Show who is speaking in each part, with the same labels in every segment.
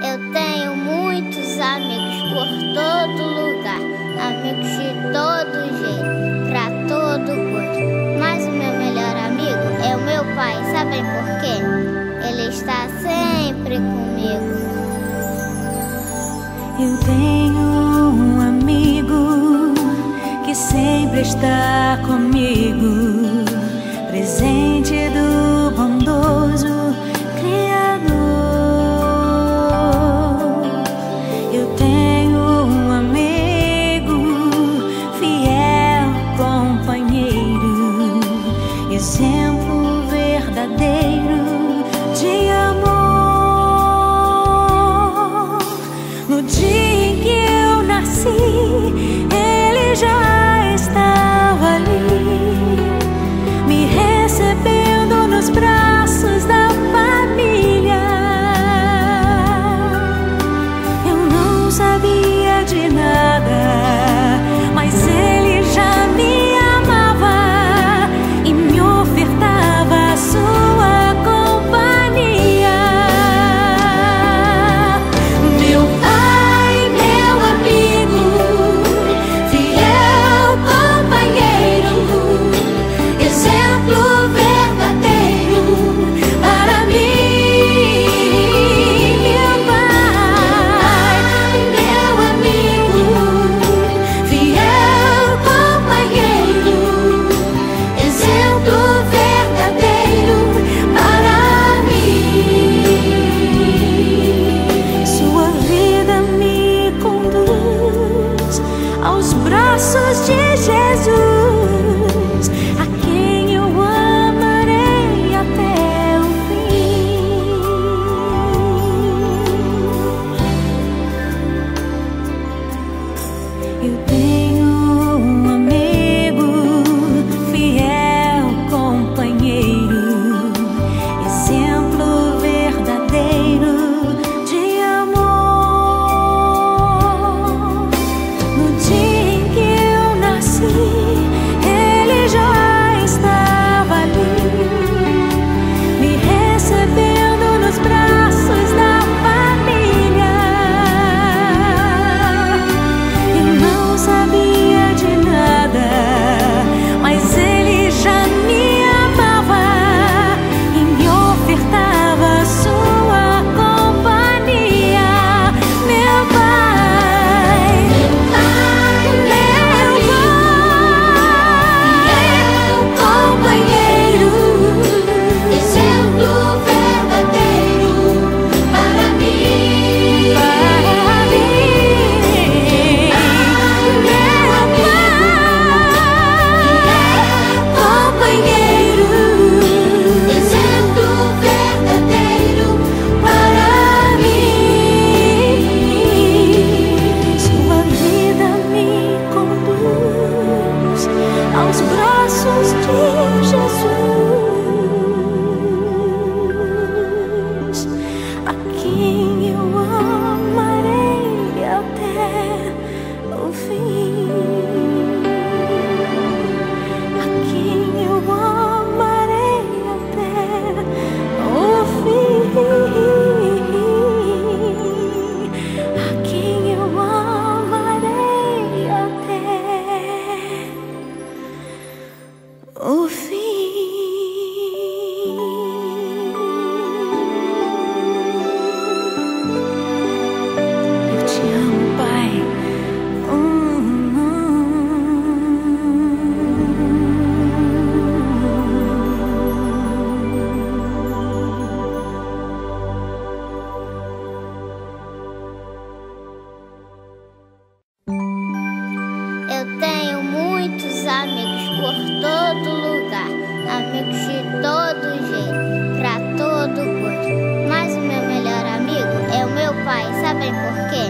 Speaker 1: Eu tenho muitos amigos por todo lugar, amigos de todo jeito, pra todo gosto. Mas o meu melhor amigo é o meu pai, sabem por quê? Ele está sempre comigo.
Speaker 2: Eu tenho um amigo que sempre está comigo, presente do bondoso Criador. Eu tenho um amigo, fiel companheiro, exemplo verdadeiro de amor. No dia em que eu nasci, ele já estava ali, me recebendo nos braços da família. Eu não sabia de nada, mas ele já me amava e me ofertava a sua companhia. Meu pai, meu amigo, fiel companheiro, exemplo verdadeiro para mim. Meu pai, meu amigo, fiel companheiro, exemplo verdadeiro para mim. Sua vida me conduz aos braços de Jesus, a quem eu amarei até o fim. Eu tenho um amigo, fiel companheiro, exemplo verdadeiro de amor. No dia em que eu nasci, ele já estava ali, me recebendo nos braços da família. Eu não sabia de nada, mas ele já me amava e me ofertava a sua companhia. Meu pai, meu companheiro, exemplo verdadeiro para mim. Meu companheiro, exemplo verdadeiro para mim. Sua vida me conduz aos braços de Jesus, a quem eu amarei até o fim, a quem eu amarei até o fim, a quem eu amarei até o fim. Eu te amo, Pai.
Speaker 1: Eu tenho muitos amigos por todo lugar, amigos de todo jeito, pra todo gosto. Mas o meu melhor amigo é o meu pai, sabem por quê?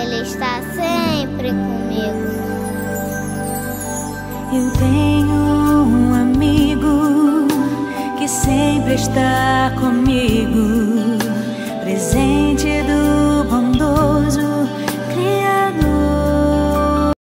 Speaker 1: Ele está sempre comigo.
Speaker 2: Eu tenho um amigo que sempre está comigo, presente